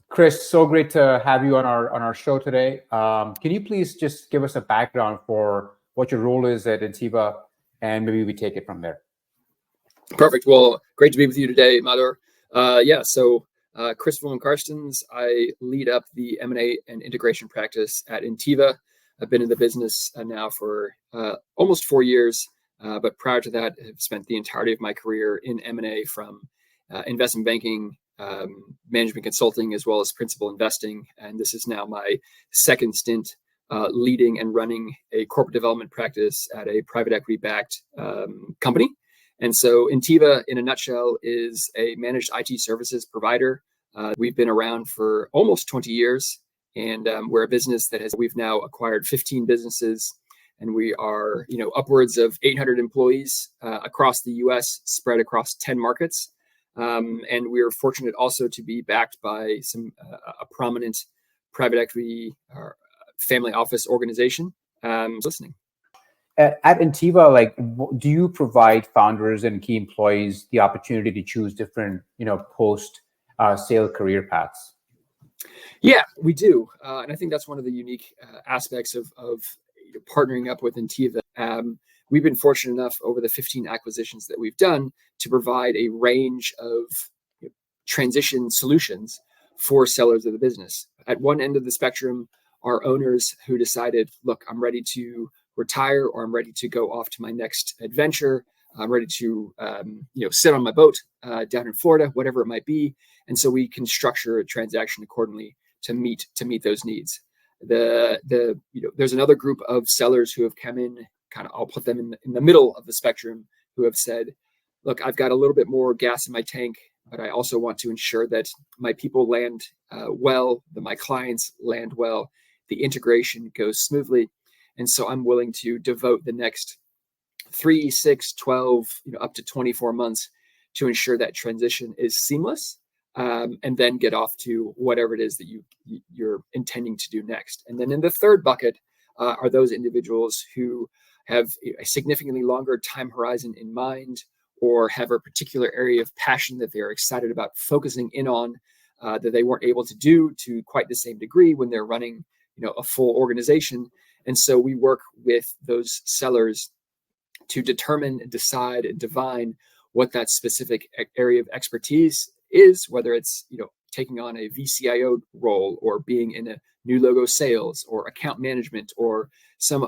Chris, so great to have you on our show today. Can you please just give us a background for what your role is at NTIVA, and maybe we take it from there? Perfect. Well, great to be with you today, Madhur. Chris Van Karstens, I lead up the M&A and integration practice at NTIVA. I've been in the business now for almost 4 years, but prior to that, I've spent the entirety of my career in M&A from investment banking, management consulting, as well as principal investing. And this is now my second stint leading and running a corporate development practice at a private equity-backed company. And so NTIVA, in a nutshell, is a managed IT services provider. We've been around for almost 20 years, and we're a business we've now acquired 15 businesses, and we are, upwards of 800 employees across the U.S., spread across 10 markets. And we are fortunate also to be backed by a prominent private equity or family office organization. Listening. At NTIVA, do you provide founders and key employees the opportunity to choose different, post-sale career paths? Yeah, we do. And I think that's one of the unique aspects of partnering up with NTIVA. We've been fortunate enough over the 15 acquisitions that we've done to provide a range of transition solutions for sellers of the business. At one end of the spectrum are owners who decided, look, I'm ready to retire, or I'm ready to go off to my next adventure. I'm ready to, sit on my boat down in Florida, whatever it might be. And so we can structure a transaction accordingly to meet those needs. There's another group of sellers who have come in, I'll put them in the middle of the spectrum, who have said, look, I've got a little bit more gas in my tank, but I also want to ensure that my people land well, that my clients land well, the integration goes smoothly. And so I'm willing to devote the next 3, 6, 12, up to 24 months to ensure that transition is seamless, and then get off to whatever it is that you're intending to do next. And then in the third bucket are those individuals who have a significantly longer time horizon in mind, or have a particular area of passion that they're excited about focusing in on, that they weren't able to do to quite the same degree when they're running, a full organization. And so we work with those sellers to determine, decide, and divine what that specific area of expertise is, whether it's, taking on a VCIO role, or being in a new logo sales, or account management, or some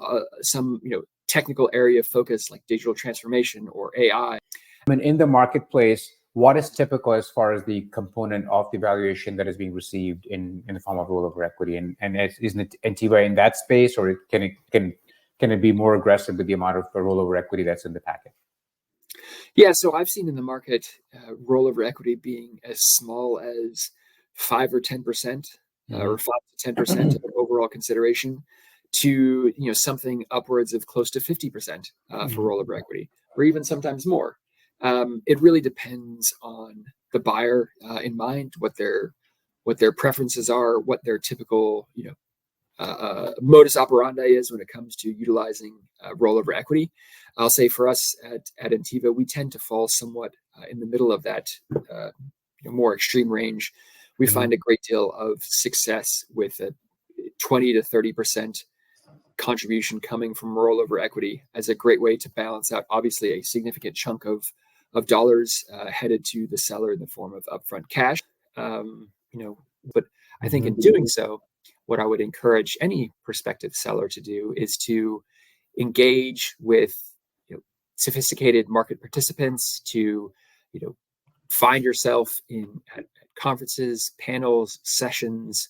technical area of focus like digital transformation or AI. In the marketplace, what is typical as far as the component of the valuation that is being received in the form of rollover equity? And isn't NTIVA in that space, or can it be more aggressive with the amount of rollover equity that's in the packet? Yeah, so I've seen in the market rollover equity being as small as 5 or 10%, or 5 to 10% of overall consideration, to something upwards of close to 50% for rollover equity, or even sometimes more. It really depends on the buyer in mind, what their preferences are, what their typical modus operandi is when it comes to utilizing rollover equity. I'll say for us at NTIVA, we tend to fall somewhat in the middle of that more extreme range. We find a great deal of success with a 20 to 30% contribution coming from rollover equity as a great way to balance out, obviously, a significant chunk of dollars headed to the seller in the form of upfront cash. But I think in doing so, what I would encourage any prospective seller to do is to engage with sophisticated market participants, to find yourself at conferences, panels, sessions,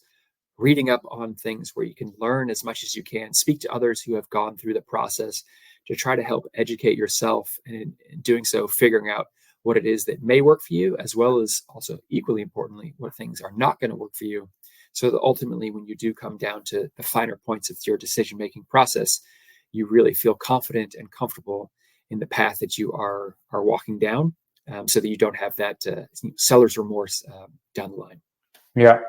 reading up on things where you can learn as much as you can, speak to others who have gone through the process, to try to help educate yourself, and in doing so, figuring out what it is that may work for you, as well as also, equally importantly, what things are not going to work for you, so that ultimately, when you do come down to the finer points of your decision-making process, you really feel confident and comfortable in the path that you are walking down, so that you don't have that seller's remorse down the line. Yeah.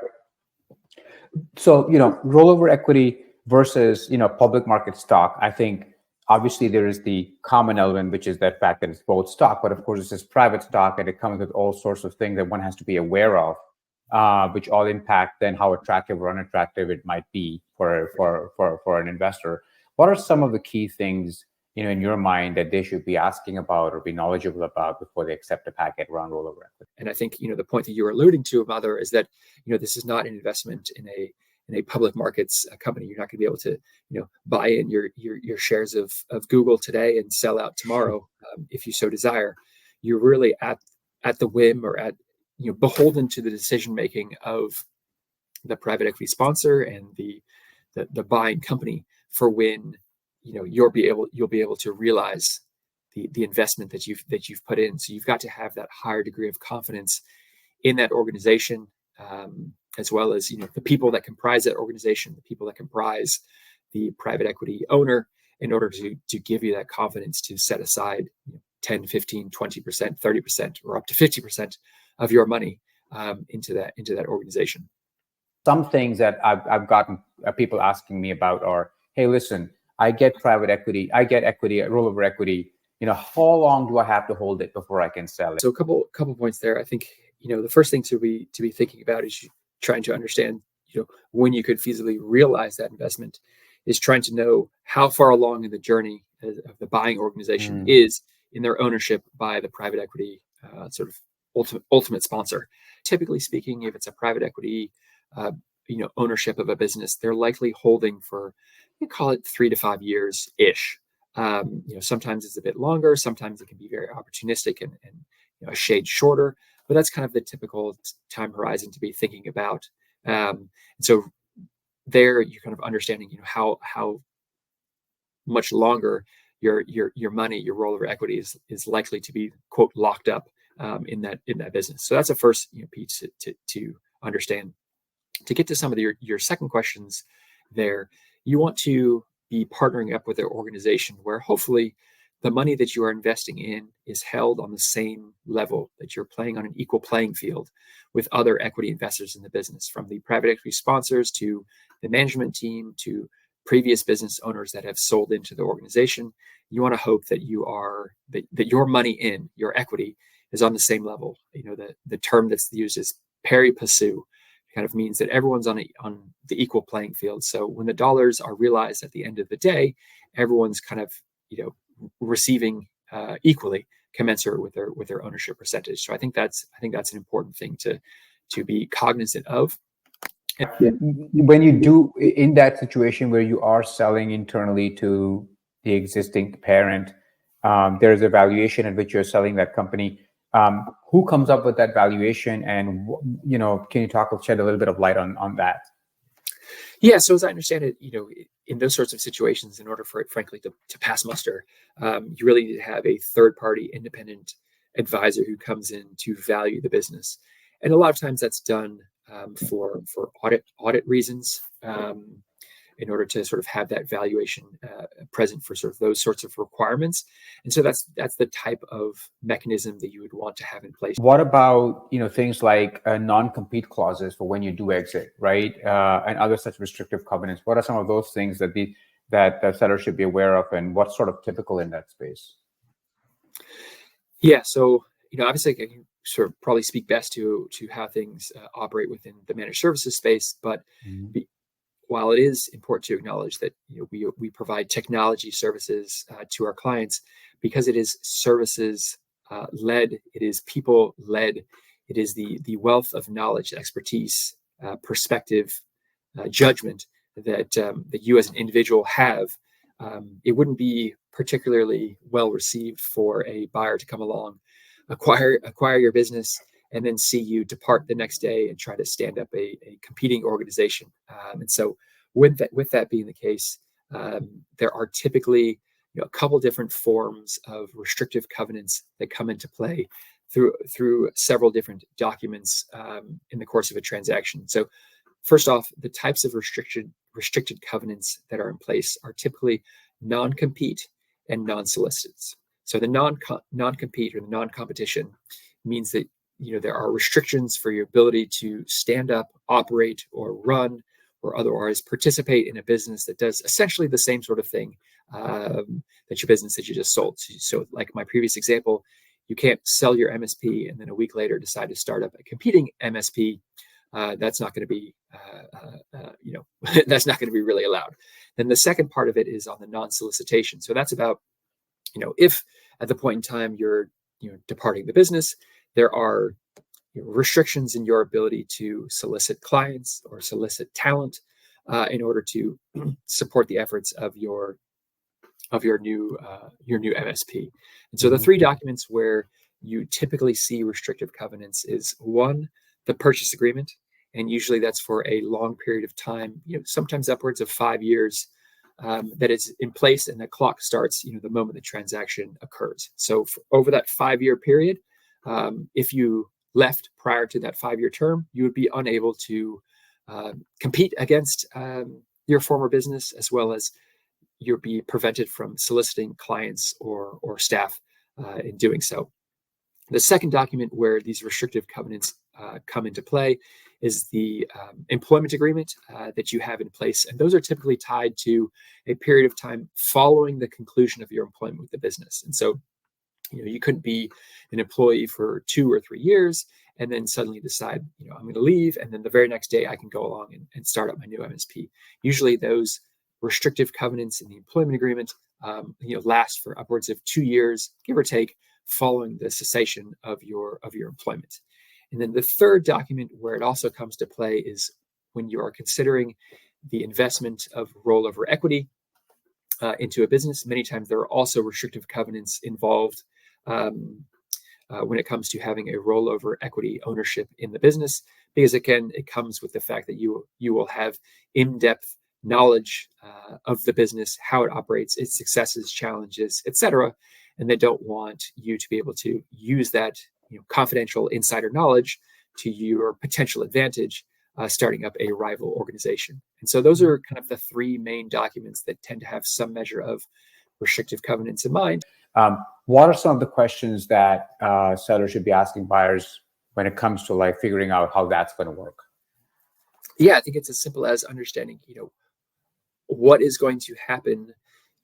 So, rollover equity versus, public market stock, I think obviously there is the common element, which is that fact that it's both stock, but of course it's just private stock, and it comes with all sorts of things that one has to be aware of which all impact then how attractive or unattractive it might be for an investor. What are some of the key things, in your mind that they should be asking about or be knowledgeable about before they accept a packet around rollover equity? And I think, the point that you were alluding to, Mother, is that, this is not an investment in a public markets company. You're not going to be able to, buy in your shares of Google today and sell out tomorrow if you so desire. You're really at the whim or at, beholden to the decision making of the private equity sponsor and the buying company for when, you'll be able to realize the investment that you've put in. So you've got to have that higher degree of confidence in that organization, as well as the people that comprise that organization, the people that comprise the private equity owner, in order to give you that confidence to set aside 10, 15, 20%, 30%, or up to 50% of your money into that organization. Some things that I've gotten people asking me about are, hey, listen, I get private equity, I get equity, rollover equity. How long do I have to hold it before I can sell it? So a couple points there. I think the first thing to be thinking about is trying to understand when you could feasibly realize that investment, is trying to know how far along in the journey of the buying organization is in their ownership by the private equity sort of ultimate sponsor. Typically speaking, if it's a private equity ownership of a business, they're likely holding for, call it 3 to 5 years ish. Sometimes it's a bit longer, sometimes it can be very opportunistic and a shade shorter, but that's kind of the typical time horizon to be thinking about. And so there you're kind of understanding, how much longer your money, your rollover equity is likely to be, quote, locked up in that business. So that's a first piece to understand. To get to some of your second questions there, you want to be partnering up with an organization where hopefully the money that you are investing in is held on the same level, that you're playing on an equal playing field with other equity investors in the business, from the private equity sponsors to the management team to previous business owners that have sold into the organization. You want to hope that that your money in your equity is on the same level. The term that's used is pari passu. Kind of means that everyone's on the equal playing field. So when the dollars are realized at the end of the day, everyone's kind of receiving equally commensurate with their ownership percentage. So I think that's an important thing to be cognizant of. When you do in that situation where you are selling internally to the existing parent, there's a valuation at which you're selling that company. Who comes up with that valuation, and can you shed a little bit of light on that? Yeah, so as I understand it, in those sorts of situations, in order for it, frankly, to pass muster, you really need to have a third-party independent advisor who comes in to value the business, and a lot of times that's done for audit reasons, in order to sort of have that valuation present for sort of those sorts of requirements. And so that's the type of mechanism that you would want to have in place. What about things like non-compete clauses for when you do exit, right? And other such restrictive covenants? What are some of those things that the seller should be aware of, and what's sort of typical in that space? Yeah, so obviously I can sort of probably speak best to how things operate within the managed services space, but while it is important to acknowledge that we provide technology services to our clients, because it is services led, it is people led, it is the wealth of knowledge, expertise, perspective, judgment that you as an individual have. It wouldn't be particularly well received for a buyer to come along, acquire your business, and then see you depart the next day and try to stand up a competing organization. And so with that being the case, there are typically a couple different forms of restrictive covenants that come into play through several different documents in the course of a transaction. So first off, the types of restricted covenants that are in place are typically non-compete and non-solicits. So the non-compete or the non-competition means that there are restrictions for your ability to stand up, operate, or run, or otherwise participate in a business that does essentially the same sort of thing that your business that you just sold. So like my previous example, you can't sell your MSP and then a week later decide to start up a competing MSP that's not going to be, that's not going to be really allowed. Then the second part of it is on the non-solicitation. So that's about, if at the point in time you're, departing the business, there are restrictions in your ability to solicit clients or solicit talent in order to support the efforts of your new MSP. And so the three documents where you typically see restrictive covenants is one, the purchase agreement, and usually that's for a long period of time, sometimes upwards of 5 years, that it's in place, and the clock starts, the moment the transaction occurs. So over that 5-year period, if you left prior to that 5-year term, you would be unable to compete against your former business, as well as you'll be prevented from soliciting clients or staff in doing so. The second document where these restrictive covenants come into play is the employment agreement that you have in place. And those are typically tied to a period of time following the conclusion of your employment with the business. And so, you couldn't be an employee for 2 or 3 years and then suddenly decide, I'm going to leave. And then the very next day I can go along and start up my new MSP. Usually those restrictive covenants in the employment agreement, last for upwards of 2 years, give or take, following the cessation of your employment. And then the third document where it also comes to play is when you are considering the investment of rollover equity into a business. Many times there are also restrictive covenants involved when it comes to having a rollover equity ownership in the business, because again, it comes with the fact that you will have in-depth knowledge of the business, how it operates, its successes, challenges, etc. And they don't want you to be able to use that confidential insider knowledge to your potential advantage starting up a rival organization. And so those are kind of the three main documents that tend to have some measure of restrictive covenants in mind. What are some of the questions that sellers should be asking buyers when it comes to figuring out how that's going to work? Yeah, I think it's as simple as understanding, what is going to happen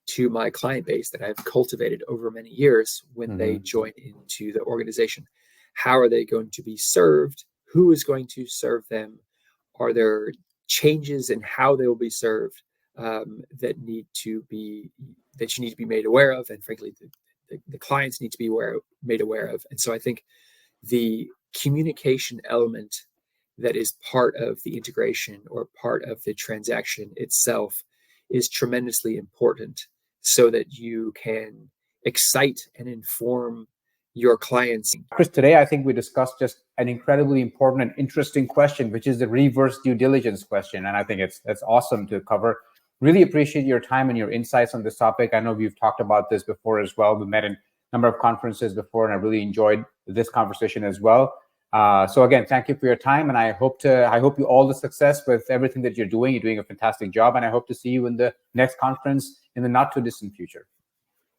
to my client base that I've cultivated over many years when they join into the organization. How are they going to be served? Who is going to serve them? Are there changes in how they will be served that you need to be made aware of? And frankly, the clients need to be made aware of. And so I think the communication element that is part of the integration or part of the transaction itself is tremendously important, so that you can excite and inform your clients. Chris, today I think we discussed just an incredibly important and interesting question, which is the reverse due diligence question. And I think that's awesome to cover. Really appreciate your time and your insights on this topic. I know we've talked about this before as well. We met in a number of conferences before, and I really enjoyed this conversation as well. So again, thank you for your time, and I hope you all the success with everything that you're doing. You're doing a fantastic job, and I hope to see you in the next conference in the not too distant future.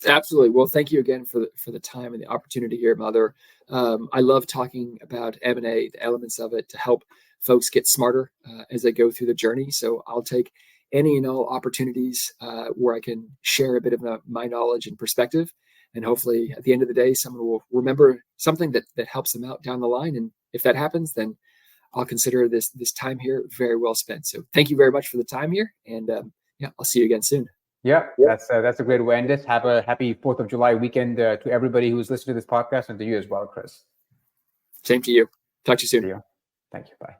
Absolutely. Well, thank you again for the time and the opportunity here, Mother. I love talking about M&A, the elements of it, to help folks get smarter as they go through the journey. So I'll take any and all opportunities where I can share a bit of my knowledge and perspective. And hopefully at the end of the day, someone will remember something that helps them out down the line. And if that happens, then I'll consider this time here very well spent. So thank you very much for the time here. And I'll see you again soon. Yeah, that's a great way to end it. Have a happy 4th of July weekend to everybody who's listening to this podcast, and to you as well, Chris. Same to you. Talk to you soon. Thank you. Bye.